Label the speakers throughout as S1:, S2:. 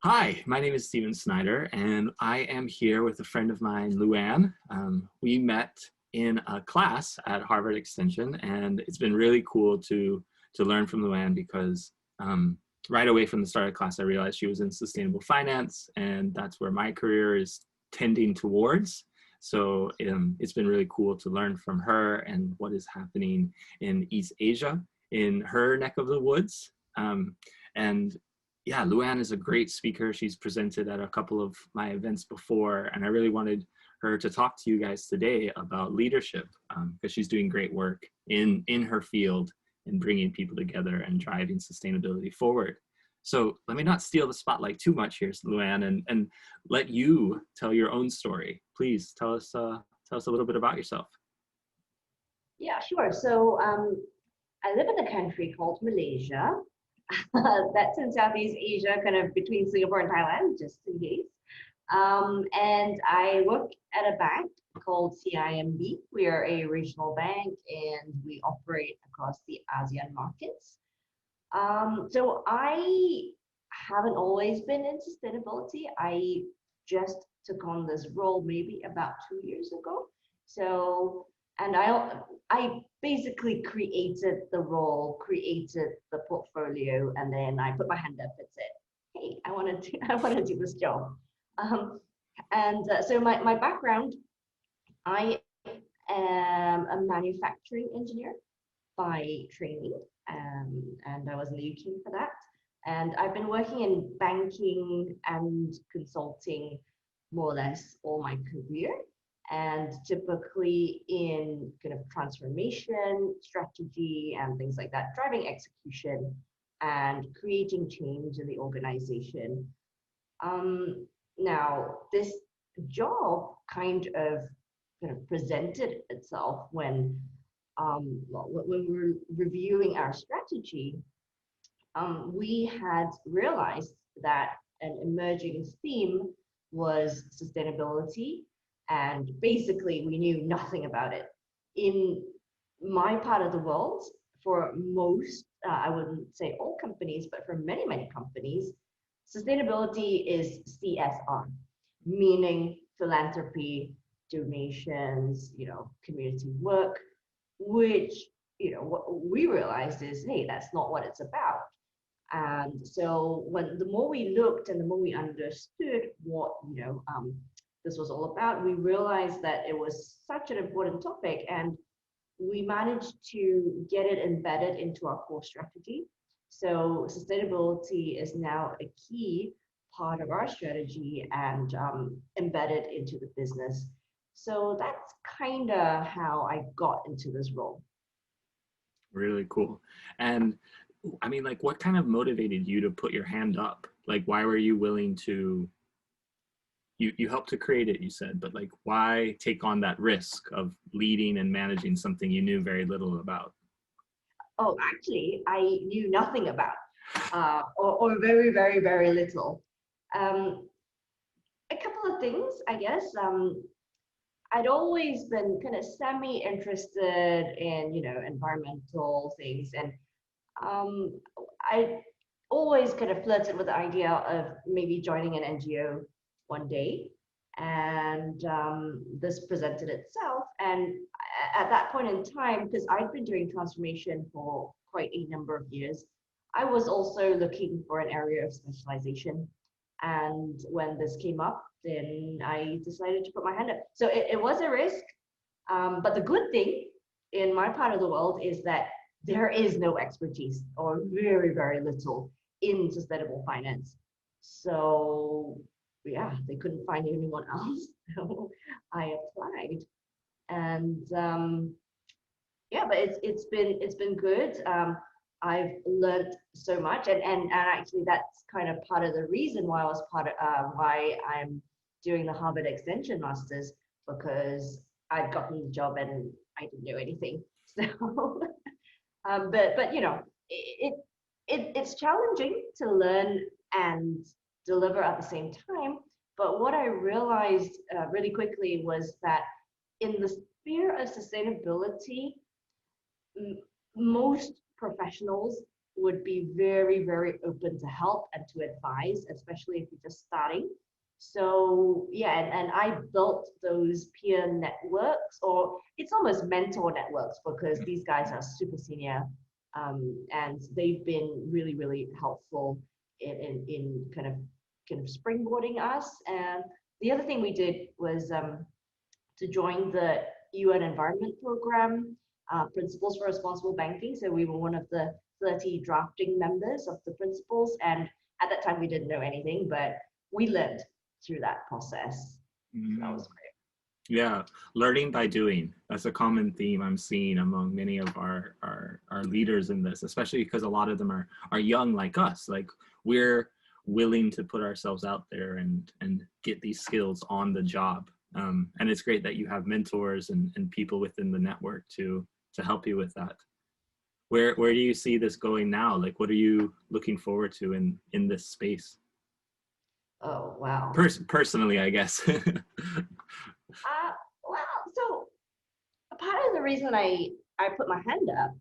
S1: Hi, my name is Snider, and I am here with a friend of mine, Luanne. We met in a class at Harvard Extension, and it's been really cool to learn from Luanne because right away from the start of class, I realized she was in sustainable finance, and that's where my career is tending towards. So it's been really cool to learn from her and what is happening in East Asia, in her neck of the woods. And yeah, Luanne is a great speaker. She's presented at a couple of my events before, and I really wanted her to talk to you guys today about leadership because she's doing great work in her field and bringing people together and driving sustainability forward. So let me not steal the spotlight too much here, Luanne, and let you tell your own story. Please tell us a little bit about yourself.
S2: Yeah, sure. I live in a country called Malaysia. That's in Southeast Asia, kind of between Singapore and Thailand, just in case. And I work at a bank called CIMB. We are a regional bank and we operate across the ASEAN markets. So I haven't always been in sustainability. I just took on this role maybe about 2 years ago. So, and I basically created the role, created the portfolio, and then I put my hand up and said, "Hey, I want to do, I want to do this job." Um, so my background, I am a manufacturing engineer by training, and I was in the UK for that. And I've been working in banking and consulting more or less all my career, and typically in kind of transformation, strategy, and things like that, driving execution and creating change in the organization. Now, this job kind of presented itself when we were reviewing our strategy. We had realized that an emerging theme was sustainability, and basically we knew nothing about it. In my part of the world, for most, I wouldn't say all companies, but for many, many companies, sustainability is CSR, meaning philanthropy, donations, community work, which what we realized is, hey, that's not what it's about. And so when the more we looked and the more we understood what this was all about, we realized that it was such an important topic, and we managed to get it embedded into our core strategy. So sustainability is now a key part of our strategy and embedded into the business. So that's kind of how I got into this role.
S1: Really cool. And I mean, like, what kind of motivated you to put your hand up? Like, why were you willing to you helped to create it, you said, but like, why take on that risk of leading and managing something you knew very little about?
S2: Oh, actually, I knew nothing about, or very, very, very little. Um, a couple of things, I guess. I'd always been kind of semi-interested in, environmental things, and I always kind of flirted with the idea of maybe joining an NGO one day, and this presented itself. And at that point in time, because I'd been doing transformation for quite a number of years, I was also looking for an area of specialization. And when this came up, then I decided to put my hand up. So it was a risk, but the good thing in my part of the world is that there is no expertise, or very, very little, in sustainable finance. So yeah, they couldn't find anyone else. So I applied, and yeah, but it's been good. I've learned so much, and actually that's kind of part of the reason why I was part of why I'm doing the Harvard Extension Masters, because I'd gotten the job and I didn't know anything. So, but it's challenging to learn and deliver at the same time. But what I realized really quickly was that in the sphere of sustainability, most professionals would be very, very open to help and to advise, especially if you're just starting. So yeah, and I built those peer networks, or it's almost mentor networks, because these guys are super senior, and they've been really, really helpful in kind of springboarding us. And the other thing we did was to join the UN Environment Program, Principles for Responsible Banking. So we were one of the 30 drafting members of the principles. And at that time, we didn't know anything, but we learned through that process. So that was great.
S1: Yeah, learning by doing. That's a common theme I'm seeing among many of our leaders in this, especially because a lot of them are young like us. Like, we're willing to put ourselves out there and get these skills on the job. And it's great that you have mentors and people within the network to help you with that. Where do you see this going now? Like, what are you looking forward to in this space?
S2: Oh, wow.
S1: Personally, I guess.
S2: Well, so part of the reason I put my hand up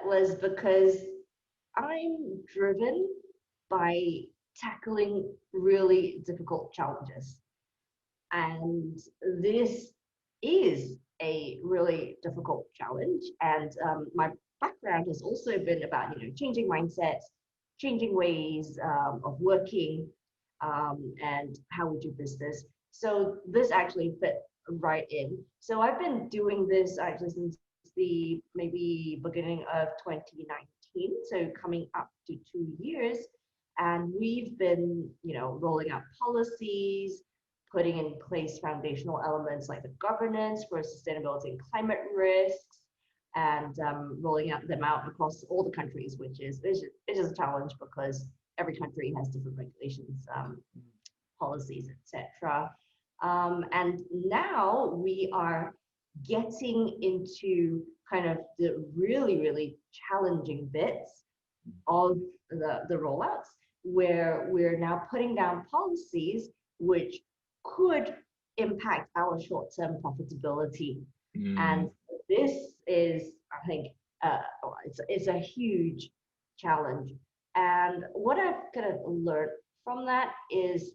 S2: was because I'm driven by tackling really difficult challenges. And this is a really difficult challenge. And my background has also been about, changing mindsets, changing ways of working, and how we do business. So this actually fit right in. So I've been doing this actually since the maybe beginning of 2019, so coming up to 2 years. And we've been, rolling out policies, putting in place foundational elements like the governance for sustainability and climate risks, and rolling them out across all the countries, which is a challenge because every country has different regulations, policies, etc. And now we are getting into kind of the really, really challenging bits of the rollouts, where we're now putting down policies which could impact our short-term profitability. And this is, I think, it's a huge challenge. And what I've kind of learned from that is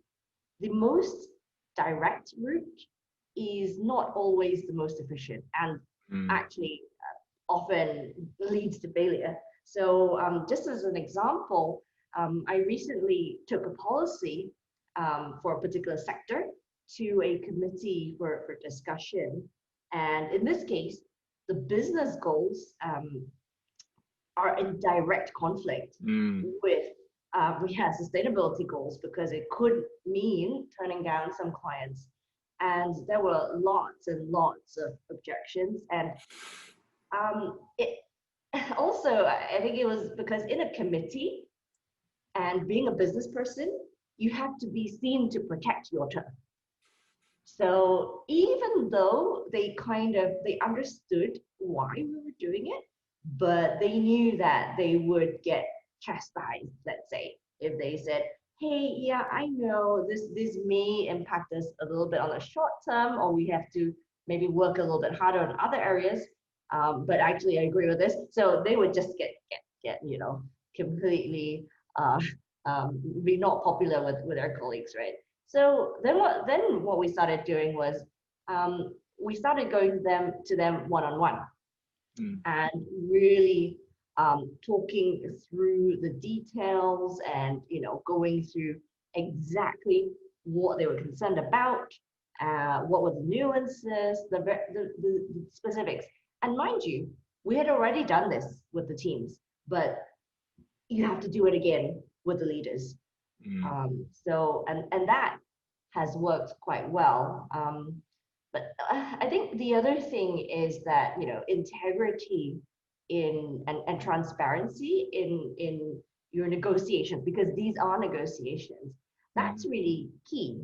S2: the most direct route is not always the most efficient, and actually often leads to failure. So just as an example, I recently took a policy for a particular sector to a committee for discussion. And in this case, the business goals are in direct conflict with sustainability goals, because it could mean turning down some clients. And there were lots and lots of objections. And it also, I think it was because in a committee and being a business person, you have to be seen to protect your turf. So even though they understood why we were doing it, but they knew that they would get chastised, let's say, if they said, hey, yeah, I know this may impact us a little bit on the short term, or we have to maybe work a little bit harder in other areas. But actually, I agree with this. So they would just get completely be not popular with our colleagues, right? So then what we started doing was we started going to them one-on-one and really talking through the details, and going through exactly what they were concerned about, what were the nuances, the specifics. And mind you, we had already done this with the teams, but you have to do it again with the leaders. So that has worked quite well. But I think the other thing is that integrity and transparency in your negotiations, because these are negotiations. That's really key.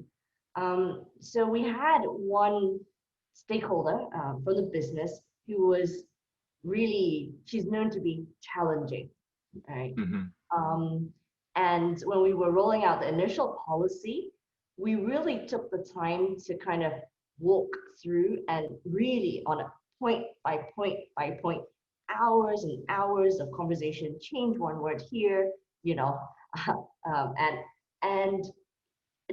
S2: So we had one stakeholder from the business who was really, she's known to be challenging, right? And when we were rolling out the initial policy, we really took the time to kind of walk through and really on a point by point by point hours and hours of conversation, change one word here, you know, and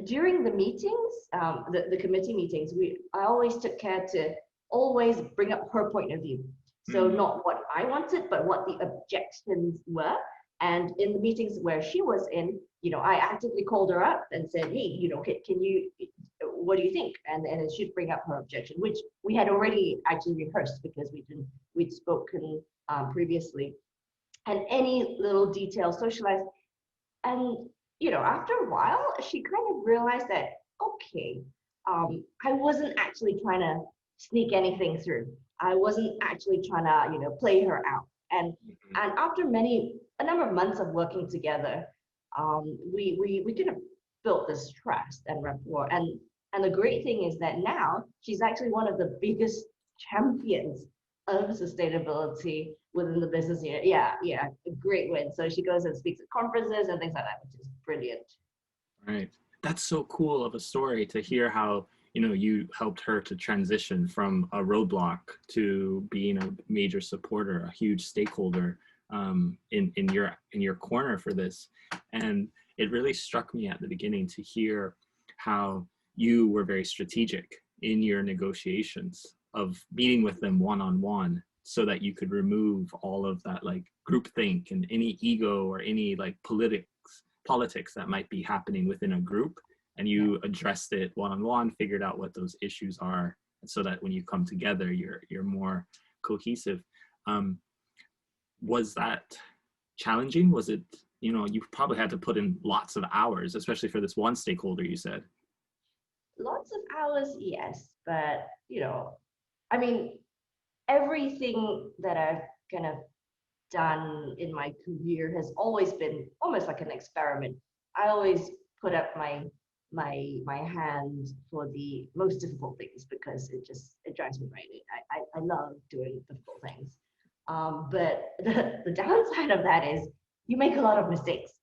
S2: during the meetings, the committee meetings, I always took care to always bring up her point of view. So not what I wanted, but what the objections were. And in the meetings where she was in, I actively called her up and said, hey, can you, what do you think? And then she'd bring up her objection, which we had already actually rehearsed because we'd spoken previously. And any little detail socialized. And after a while, she kind of realized that, okay, I wasn't actually trying to sneak anything through. I wasn't actually trying to, play her out. And after a number of months of working together, we kind of built this trust and rapport. And the great thing is that now she's actually one of the biggest champions of sustainability within the business unit. Yeah, a great win. So she goes and speaks at conferences and things like that, which is brilliant.
S1: Right. That's so cool of a story to hear how, you helped her to transition from a roadblock to being a major supporter, a huge stakeholder in your corner for this. And it really struck me at the beginning to hear how you were very strategic in your negotiations of meeting with them one-on-one so that you could remove all of that like groupthink and any ego or any like politics that might be happening within a group, and you addressed it one-on-one, figured out what those issues are, so that when you come together you're more cohesive. Was that challenging? Was it, you probably had to put in lots of hours, especially for this one stakeholder, you said?
S2: Lots of hours, yes, but I mean, everything that I've kind of done in my career has always been almost like an experiment. I always put up my hand for the most difficult things because it drives me crazy. I love doing difficult things. But the downside of that is you make a lot of mistakes.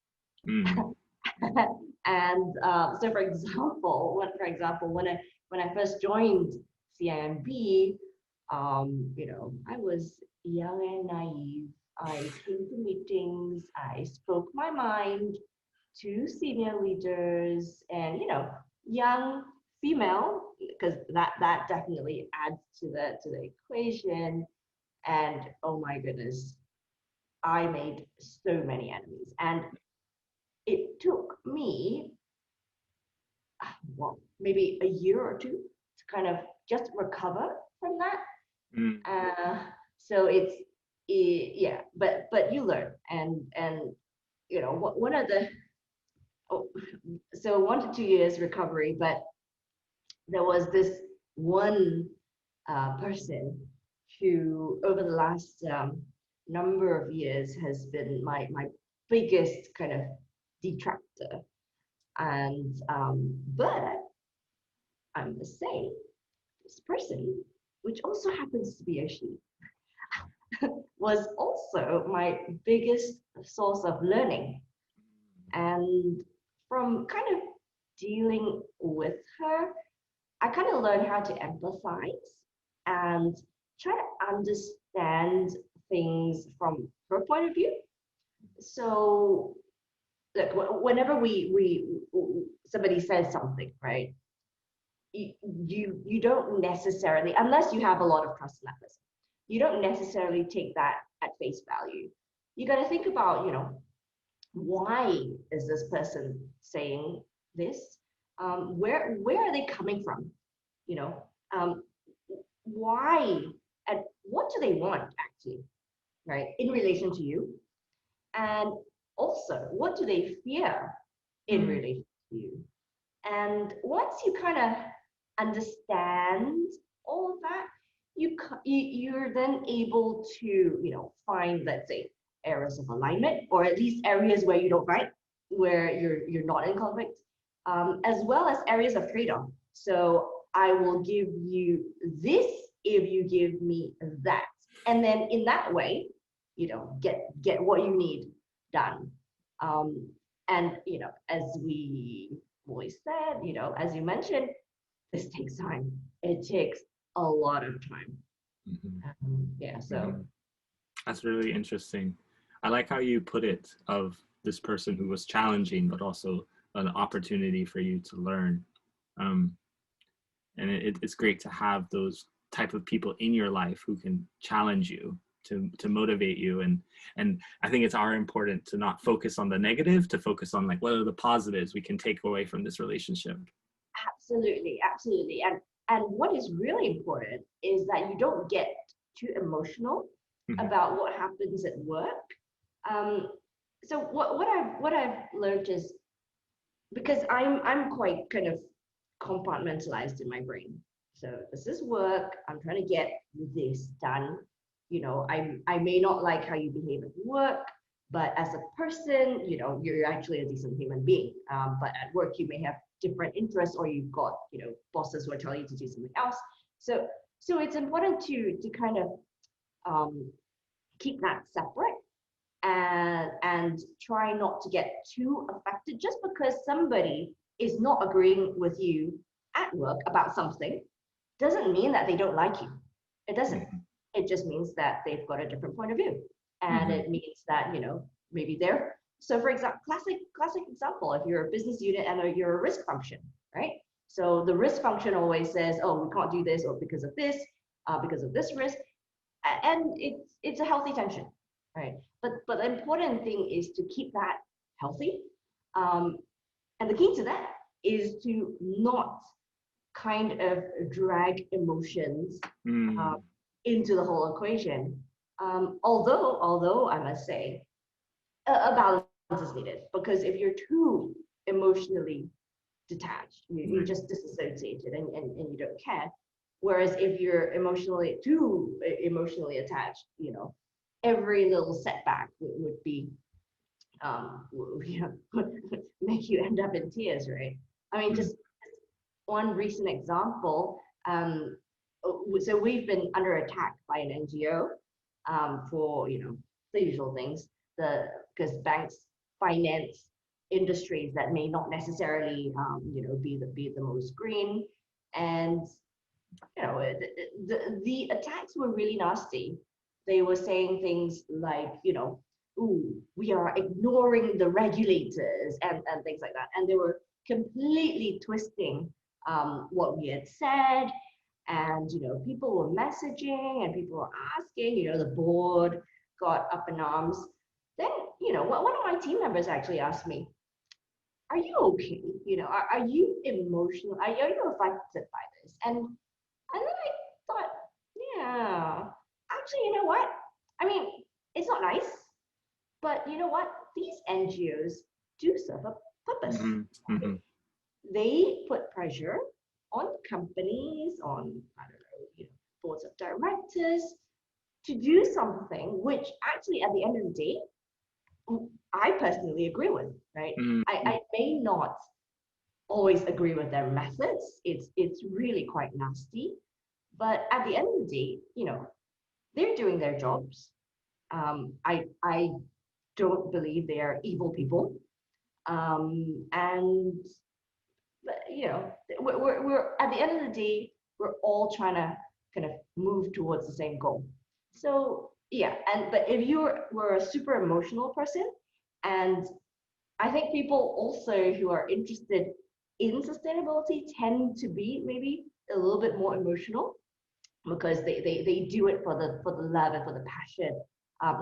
S2: And so, for example, when I first joined CIMB, I was young and naive. I came to meetings. I spoke my mind to senior leaders, and young female, because that definitely adds to the equation. And oh my goodness, I made so many enemies, and it took me, well, maybe a year or two to kind of just recover from that. So yeah, but you learn, and one of the so 1 to 2 years recovery, but there was this one person who over the last number of years has been my biggest kind of detractor. And but I must say, this person, which also happens to be a she, was also my biggest source of learning. And from kind of dealing with her, I kind of learned how to empathize and try to understand things from her point of view. So like whenever somebody says something, right? You don't necessarily, unless you have a lot of trust in that person, you don't necessarily take that at face value. You got to think about, why is this person saying this? Where are they coming from? Why and what do they want actually, right? In relation to you, and also what do they fear in relation to you? And once you kind of understand all of that, you're then able to find, let's say, areas of alignment, or at least areas where you don't fight, where you're not in conflict, as well as areas of trade-off. So I will give you this if you give me that, and then in that way, get what you need done. And as we always said, as you mentioned, this takes time. It takes a lot of time. Yeah, so
S1: That's really interesting. I like how you put it of this person who was challenging, but also an opportunity for you to learn. Um, and it's great to have those type of people in your life who can challenge you to motivate you. And I think it's important to not focus on the negative, to focus on like what are the positives we can take away from this relationship.
S2: Absolutely, absolutely. And what is really important is that you don't get too emotional
S1: Mhm.
S2: about what happens at work. Um, so what I've learned is, because I'm quite kind of compartmentalized in my brain. So this is work. I'm trying to get this done. You know, I may not like how you behave at work, but as a person, you know, you're actually a decent human being. But at work, you may have different interests, or you've got, you know, bosses who are telling you to do something else. So so it's important to kind of keep that separate, and try not to get too affected just because somebody is not agreeing with you at work about something doesn't mean that they don't like you. It doesn't.
S1: Mhm.
S2: It just means that they've got a different point of view, and
S1: Mhm.
S2: it means that, you know, maybe they're, so for example, classic example, if you're a business unit and you're a risk function, right? So the risk function always says, oh, we can't do this, or because of this risk, and it's a healthy tension, right? But the important thing is to keep that healthy, um, and the key to that is to not kind of drag emotions uh,
S1: Mm.
S2: into the whole equation. Although I must say, a balance is needed, because if you're too emotionally detached, you're
S1: Right.
S2: just disassociated, and you don't care. Whereas if you're emotionally too emotionally attached, you know, every little setback would be you know, would make you end up in tears, right? I mean,
S1: Mm.
S2: just one recent example. So we've been under attack by an NGO, for, you know, the usual things, the because banks finance industries that may not necessarily, you know, be the most green, and you know, the attacks were really nasty. They were saying things like, you know, ooh, we are ignoring the regulators, and things like that. And they were completely twisting what we had said. And, you know, people were messaging and people were asking, you know, the board got up in arms. Then, you know, one of my team members actually asked me, are you okay? You know, are you emotional? Are you affected by this? And then I thought, yeah, actually, you know what? I mean, it's not nice, but you know what? These NGOs do serve a purpose.
S1: Mhm. Mhm.
S2: They put pressure on companies, on, I don't know, you know, boards of directors to do something which actually, at the end of the day, I personally agree with, right?
S1: Mhm.
S2: I may not always agree with their methods. It's really quite nasty. But at the end of the day, you know, they're doing their jobs. I don't believe they are evil people. And but, you know, we're at the end of the day, we're all trying to kind of move towards the same goal. So yeah, and but if you were a super emotional person, and I think people also who are interested in sustainability tend to be maybe a little bit more emotional, because they do it for the love and for the passion,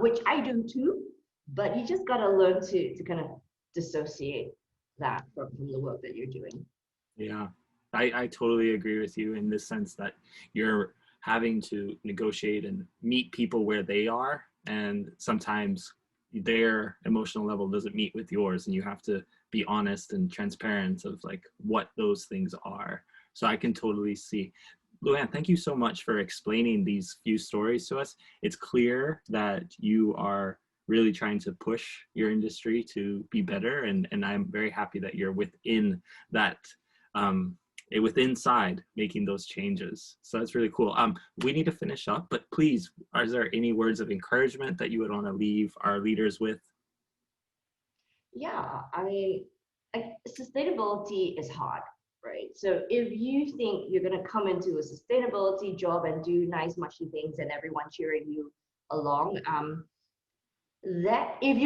S2: which I do too. But you just got to learn to kind of dissociate that from the work that you're doing.
S1: Yeah, I totally agree with you in the sense that you're having to negotiate and meet people where they are, and sometimes their emotional level doesn't meet with yours, and you have to be honest and transparent of like what those things are. So I can totally see. Luanne, thank you so much for explaining these few stories to us. It's clear that you are really trying to push your industry to be better, and I'm very happy that you're within that um, with inside making those changes. So that's really cool. We need to finish up, but please, are there any words of encouragement that you would want to leave our leaders with?
S2: Yeah, I mean, like, sustainability is hard, right? So if you think you're going to come into a sustainability job and do nice, mushy things and everyone cheering you along. That if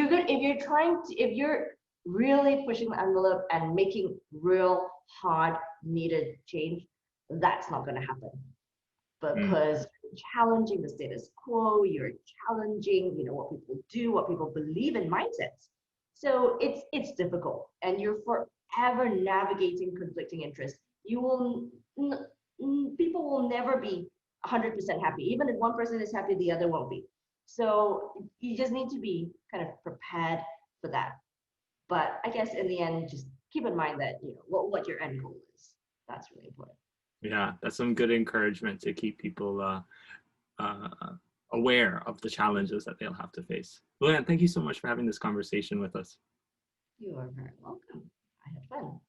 S2: you're really pushing the envelope and making real hard needed change, that's not going to happen
S1: Mm.
S2: because you're challenging the status quo, you're challenging, what people do, what people believe in mindsets. So it's difficult, and you're forever navigating conflicting interests. You will people will never be 100% happy. Even if one person is happy, the other won't be. So you just need to be kind of prepared for that. But I guess in the end, just keep in mind that what your end goal is. That's really important.
S1: Yeah, that's some good encouragement to keep people aware of the challenges that they'll have to face. Luanne, thank you so much for having this conversation with us.
S2: You are very welcome. I had fun.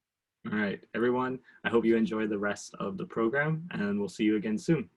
S1: All right, everyone, I hope you enjoy the rest of the program, and we'll see you again soon.